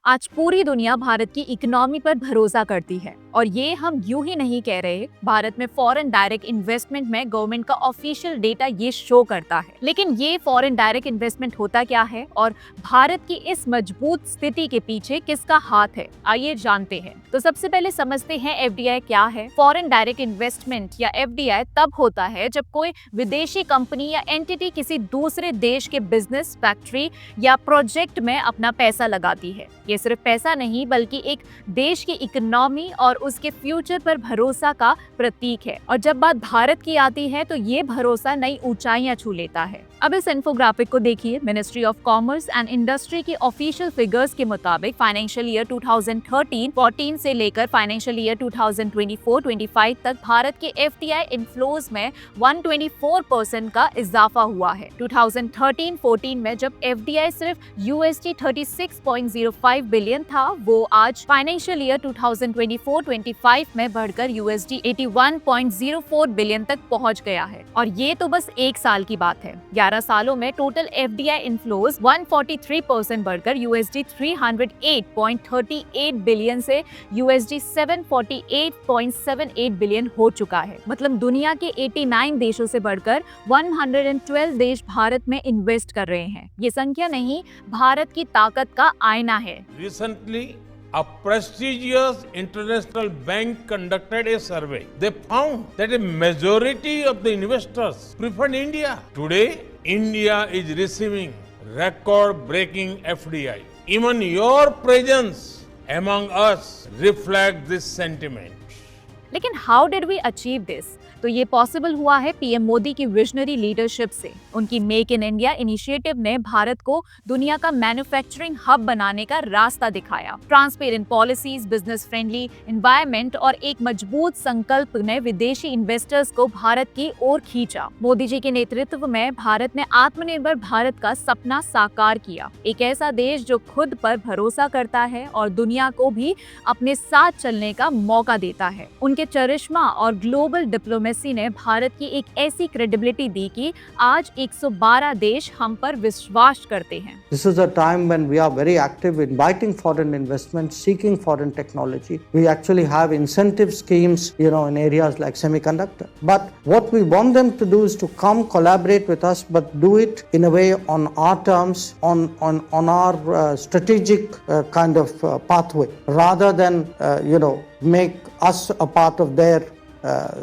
आज पूरी दुनिया भारत की इकोनॉमी पर भरोसा करती है और ये हम यूं ही नहीं कह रहे। भारत में फॉरेन डायरेक्ट इन्वेस्टमेंट में गवर्नमेंट का ऑफिशियल डेटा ये शो करता है। लेकिन ये फॉरेन डायरेक्ट इन्वेस्टमेंट होता क्या है और भारत की इस मजबूत स्थिति के पीछे किसका हाथ है, आइए जानते हैं। तो सबसे पहले समझते हैं एफडीआई क्या है। फॉरेन डायरेक्ट इन्वेस्टमेंट या एफडीआई तब होता है जब कोई विदेशी कंपनी या एंटिटी किसी दूसरे देश के बिजनेस, फैक्ट्री या प्रोजेक्ट में अपना पैसा लगाती है। ये सिर्फ पैसा नहीं बल्कि एक देश की इकोनॉमी और उसके फ्यूचर पर भरोसा का प्रतीक है। और जब बात भारत की आती है तो ये भरोसा नई ऊंचाइयां छू लेता है। अब इस इन्फोग्राफिक को देखिए। Ministry of commerce and industry की ऑफिशियल फिगर्स के मुताबिक फाइनेंशियल ईयर 2013-14 से लेकर फाइनेंशियल ईयर 2024-25 तक भारत के एफडीआई इनफ्लोज में 124% का इजाफा हुआ है। 2013-14 में जब एफडीआई सिर्फ USD 36.05 बिलियन था, वो आज फाइनेंशियल ईयर 2024-25 में बढ़कर USD 81.04 बिलियन तक पहुंच गया है। और ये तो बस एक साल की बात है। 11 सालों में टोटल एफडीआई इनफ्लोज 143% बढ़कर USD 308.38 बिलियन से USD 748.78 बिलियन हो चुका है। मतलब दुनिया के 89 देशों से बढ़कर 112 देश भारत में इन्वेस्ट कर रहे हैं। ये संख्या नहीं, भारत की ताकत का आईना है। Recently, a prestigious international bank conducted a survey. They found that a majority of the investors preferred India. Today, India is receiving record-breaking FDI. Even your presence among us reflects this sentiment. लेकिन how did we achieve this? तो ये possible हुआ है PM Modi की visionary leadership से। उनकी make in India initiative ने भारत को दुनिया का मैन्युफैक्चरिंग हब बनाने का रास्ता दिखाया। Transparent policies, business friendly environment और एक मजबूत संकल्प ने विदेशी इन्वेस्टर्स को भारत की ओर खींचा। मोदी जी के नेतृत्व में भारत ने आत्मनिर्भर भारत का सपना साकार किया। एक ऐसा देश जो खुद पर भरोसा करता है और दुनिया को भी अपने साथ चलने का मौका देता है। उनके चरिश्मा और ग्लोबल डिप्लोमेसी ने भारत की एक ऐसी क्रेडिबिलिटी दी कि आज 112 देश हम पर विश्वास करते हैं। This is a time when we are very active inviting foreign investment, seeking foreign technology. We actually have incentive schemes, in areas like semiconductor. But what we want them to do is to come collaborate with us, but do it in a way on our terms, on our strategic kind of pathway, rather than make us a part of their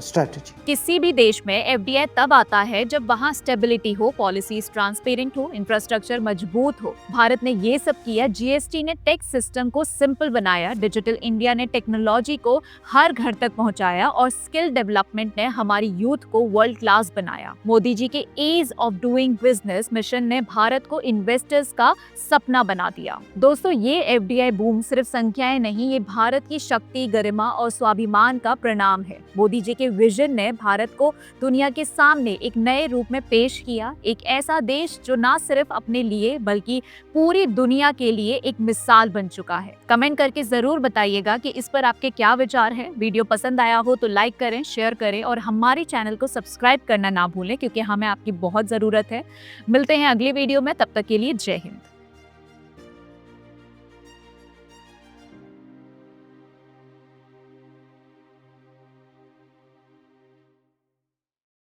strategy. किसी भी देश में FDI तब आता है जब वहाँ stability हो, पॉलिसीज ट्रांसपेरेंट हो, इंफ्रास्ट्रक्चर मजबूत हो। भारत ने ये सब किया। जीएसटी ने टैक्स सिस्टम को सिंपल बनाया, डिजिटल इंडिया ने टेक्नोलॉजी को हर घर तक पहुंचाया और स्किल डेवलपमेंट ने हमारी यूथ को वर्ल्ड क्लास बनाया। मोदी जी के ease of doing business mission ने भारत को इन्वेस्टर्स का सपना बना दिया। दोस्तों, ये एफडीआई बूम सिर्फ संख्याएं नहीं, ये भारत की शक्ति, गरिमा और स्वाभिमान का प्रणाम है। मोदी जी के विजन ने भारत को दुनिया के सामने एक नए रूप में पेश किया। एक ऐसा देश जो ना सिर्फ अपने लिए बल्कि पूरी दुनिया के लिए एक मिसाल बन चुका है। कमेंट करके जरूर बताइएगा कि इस पर आपके क्या विचार हैं। वीडियो पसंद आया हो तो लाइक करें, शेयर करें और हमारे चैनल को सब्सक्राइब करना ना भूलें, क्योंकि हमें आपकी बहुत जरूरत है। मिलते हैं अगली वीडियो में, तब तक के लिए जय हिंद।